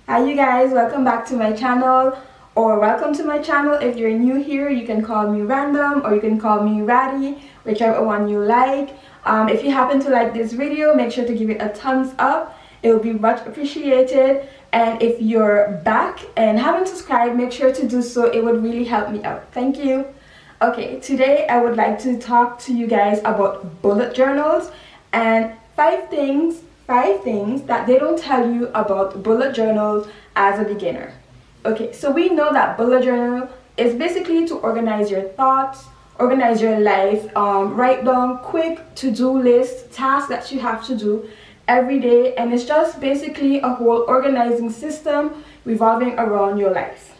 Hi you guys, welcome back to my channel, or welcome to my channel. If you're new here, you can call me Random or you can call me Ratty, whichever one you like. If you happen to like this video, make sure to give it a thumbs up. It will be much appreciated. And if you're back and haven't subscribed, make sure to do so. It would really help me out. Thank you. Okay, today I would like to talk to you guys about bullet journals and five things that they don't tell you about bullet journals as a beginner. Okay, so we know that bullet journal is basically to organize your thoughts, organize your life, write down quick to-do list tasks that you have to do every day, and it's just basically a whole organizing system revolving around your life.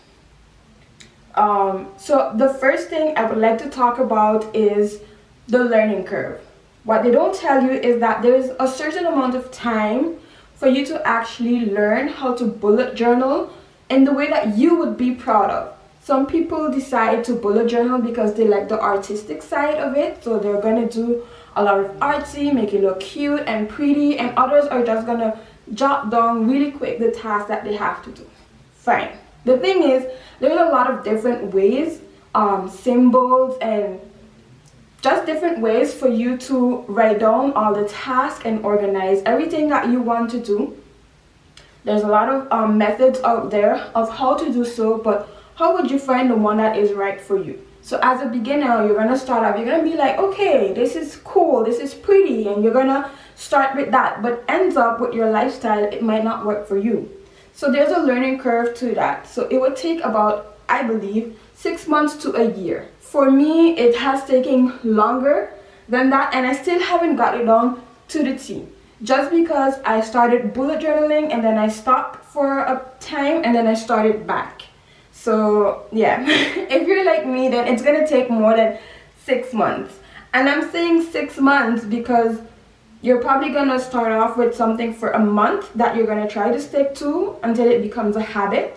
So the first thing I would like to talk about is the learning curve. What they don't tell you is that there's a certain amount of time for you to actually learn how to bullet journal in the way that you would be proud of. Some people decide to bullet journal because they like the artistic side of it, so they're gonna do a lot of artsy, make it look cute and pretty, and others are just gonna jot down really quick the tasks that they have to do. Fine. The thing is, there's a lot of different ways, symbols and just different ways for you to write down all the tasks and organize everything that you want to do. There's a lot of methods out there of how to do so, but how would you find the one that is right for you? So as a beginner, you're going to start off, you're going to be like, okay, this is cool, this is pretty, and you're going to start with that, but ends up with your lifestyle, it might not work for you. So there's a learning curve to that. So it would take about, I believe, 6 months to a year. For me, it has taken longer than that, and I still haven't got it down to the T. Just because I started bullet journaling and then I stopped for a time and then I started back. So yeah, if you're like me, then it's gonna take more than 6 months. And I'm saying 6 months because you're probably gonna start off with something for a month that you're gonna try to stick to until it becomes a habit.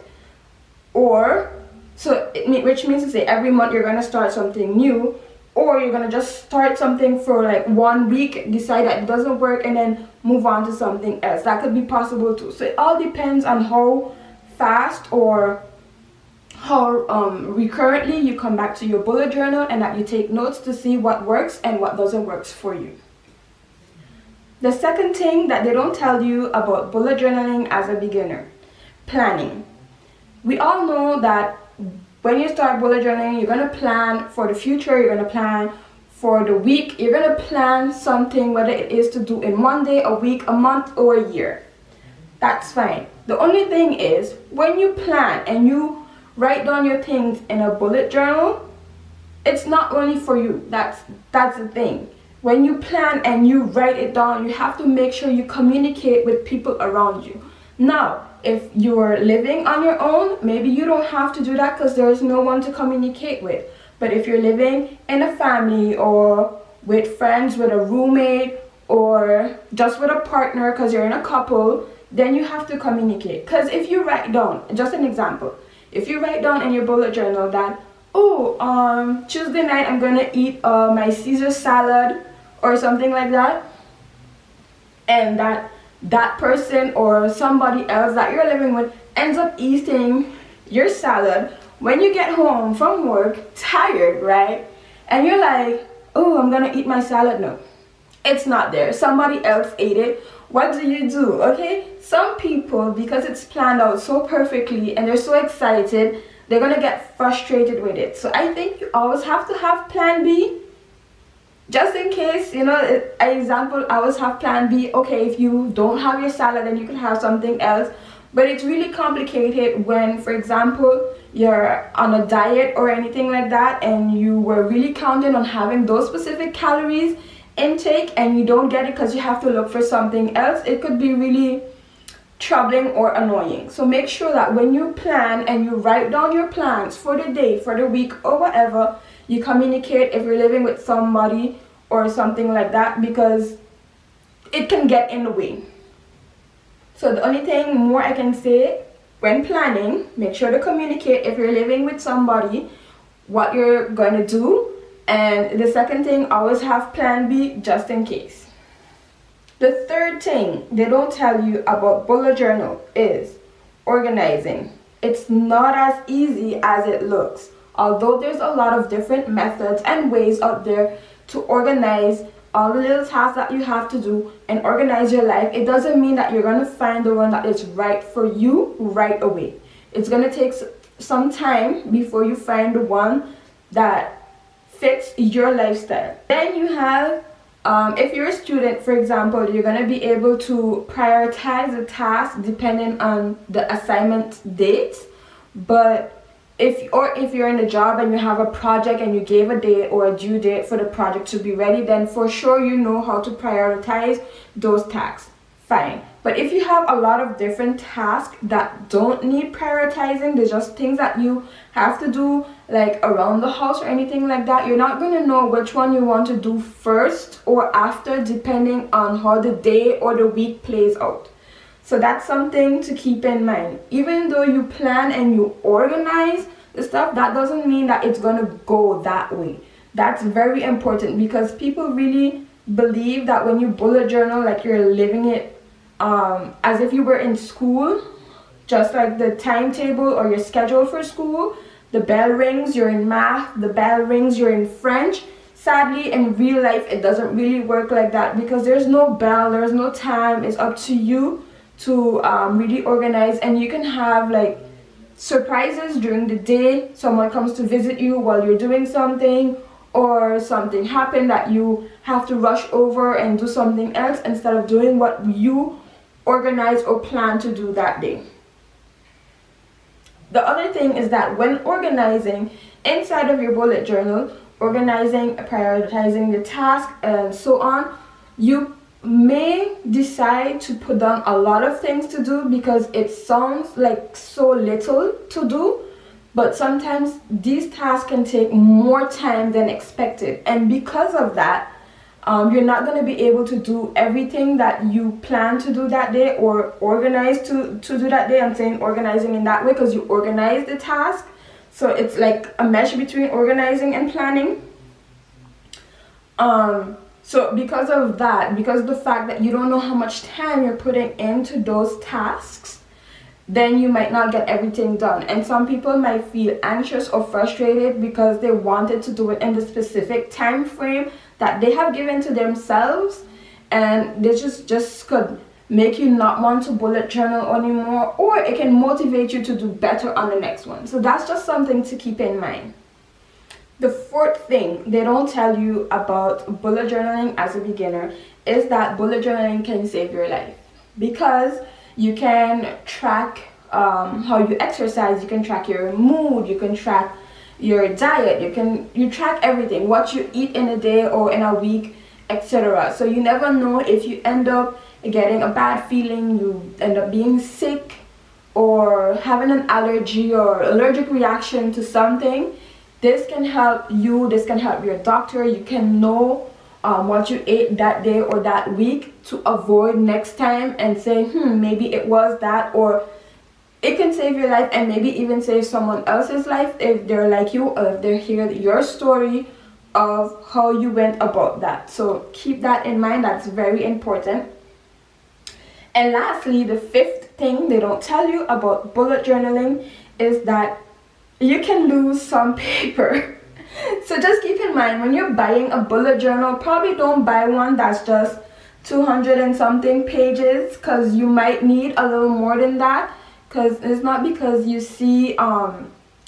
Which means to say every month you're gonna start something new, or you're gonna just start something for like 1 week, decide that it doesn't work, and then move on to something else. That could be possible too. So it all depends on how fast or how recurrently you come back to your bullet journal and that you take notes to see what works and what doesn't work for you. The second thing that they don't tell you about bullet journaling as a beginner: planning. We all know that when you start bullet journaling, you're going to plan for the future, you're going to plan for the week, you're going to plan something, whether it is to do in 1 day, a week, a month, or a year. That's fine. The only thing is, when you plan and you write down your things in a bullet journal, it's not only for you. That's the thing. When you plan and you write it down, you have to make sure you communicate with people around you. Now, if you're living on your own, maybe you don't have to do that because there's no one to communicate with. But if you're living in a family or with friends, with a roommate, or just with a partner because you're in a couple, then you have to communicate. Because if you write down, just an example, if you write down in your bullet journal that, oh, Tuesday night I'm going to eat my Caesar salad or something like that, and that person or somebody else that you're living with ends up eating your salad when you get home from work tired, right? And you're like, oh, I'm gonna eat my salad. No, it's not there. Somebody else ate it. What do? Okay, some people, because it's planned out so perfectly and they're so excited, they're gonna get frustrated with it. So I think you always have to have plan B. Just in case, you know, an example, I always have plan B. Okay, if you don't have your salad, then you can have something else. But it's really complicated when, for example, you're on a diet or anything like that, and you were really counting on having those specific calories intake, and you don't get it because you have to look for something else. It could be really troubling or annoying. So make sure that when you plan and you write down your plans for the day, for the week, or whatever, you communicate if you're living with somebody or something like that, because it can get in the way. So the only thing more I can say, when planning, make sure to communicate if you're living with somebody what you're going to do. And the second thing, always have plan B just in case. The third thing they don't tell you about bullet journal is Organizing. It's not as easy as it looks. Although there's a lot of different methods and ways out there to organize all the little tasks that you have to do and organize your life, it doesn't mean that you're going to find the one that is right for you right away. It's going to take some time before you find the one that fits your lifestyle. Then you have, if you're a student, for example, you're going to be able to prioritize the task depending on the assignment dates. But if you're in a job and you have a project and you gave a date or a due date for the project to be ready, then for sure you know how to prioritize those tasks. Fine. But if you have a lot of different tasks that don't need prioritizing, they're just things that you have to do like around the house or anything like that, you're not going to know which one you want to do first or after, depending on how the day or the week plays out. So that's something to keep in mind. Even though you plan and you organize the stuff, that doesn't mean that it's going to go that way. That's very important, because people really believe that when you bullet journal, like you're living it as if you were in school, just like the timetable or your schedule for school. The bell rings, you're in math. The bell rings, you're in French. Sadly, in real life, it doesn't really work like that, because there's no bell, there's no time. It's up to you to really organize, and you can have like surprises during the day. Someone comes to visit you while you're doing something, or something happened that you have to rush over and do something else instead of doing what you organize or plan to do that day. The other thing is that when organizing inside of your bullet journal, organizing, prioritizing the task and so on, you may decide to put down a lot of things to do because it sounds like so little to do, but sometimes these tasks can take more time than expected, and because of that, you're not going to be able to do everything that you plan to do that day or organize to do that day. I'm saying organizing in that way because you organize the task, so it's like a mesh between organizing and planning. So because of that, because of the fact that you don't know how much time you're putting into those tasks, then you might not get everything done. And some people might feel anxious or frustrated because they wanted to do it in the specific time frame that they have given to themselves, and this just could make you not want to bullet journal anymore, or it can motivate you to do better on the next one. So that's just something to keep in mind. The fourth thing they don't tell you about bullet journaling as a beginner is that bullet journaling can save your life, because you can track how you exercise, you can track your mood, you can track your diet, you track everything, what you eat in a day or in a week, etc. So you never know if you end up getting a bad feeling, you end up being sick or having an allergy or allergic reaction to something. This can help you, this can help your doctor. You can know what you ate that day or that week to avoid next time and say, maybe it was that, or it can save your life and maybe even save someone else's life if they're like you, or if they hear your story of how you went about that. So keep that in mind, that's very important. And lastly, the fifth thing they don't tell you about bullet journaling is that you can lose some paper. So just keep in mind, when you're buying a bullet journal, probably don't buy one that's just 200 and something pages, because you might need a little more than that. Because it's not because you see a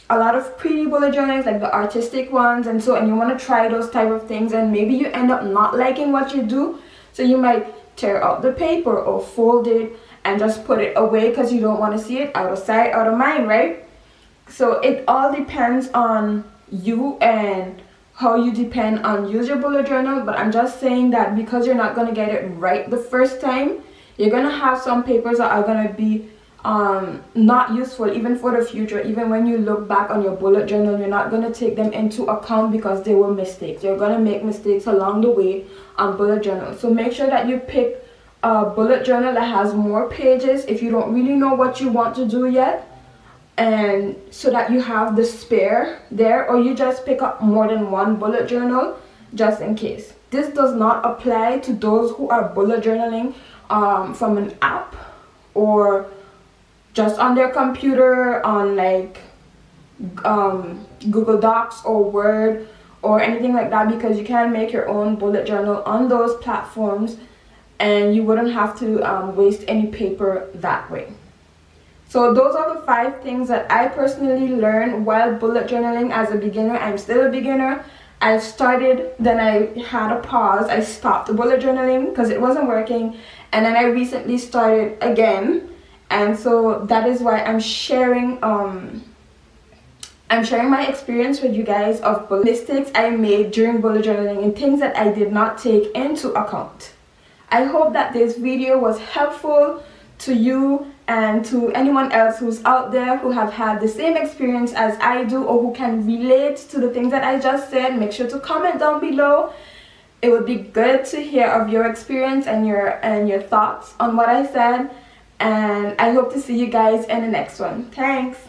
lot of pretty bullet journals, like the artistic ones and you want to try those type of things, and maybe you end up not liking what you do, so you might tear out the paper or fold it and just put it away because you don't want to see it. Out of sight, out of mind, right? So it all depends on you and how you depend on use your bullet journal. But I'm just saying that because you're not going to get it right the first time, you're going to have some papers that are going to be not useful even for the future. Even when you look back on your bullet journal, you're not going to take them into account because they were mistakes. You're going to make mistakes along the way on bullet journal. So make sure that you pick a bullet journal that has more pages if you don't really know what you want to do yet, and so that you have the spare there, or you just pick up more than one bullet journal just in case. This does not apply to those who are bullet journaling from an app or just on their computer, on like Google Docs or Word or anything like that, because you can make your own bullet journal on those platforms and you wouldn't have to waste any paper that way. So those are the 5 things that I personally learned while bullet journaling as a beginner. I'm still a beginner. I started, then I had a pause. I stopped the bullet journaling because it wasn't working, and then I recently started again. And so that is why I'm sharing my experience with you guys of mistakes I made during bullet journaling and things that I did not take into account. I hope that this video was helpful to you and to anyone else who's out there who have had the same experience as I do, or who can relate to the things that I just said. Make sure to comment down below. It would be good to hear of your experience and your thoughts on what I said, and I hope to see you guys in the next one. Thanks.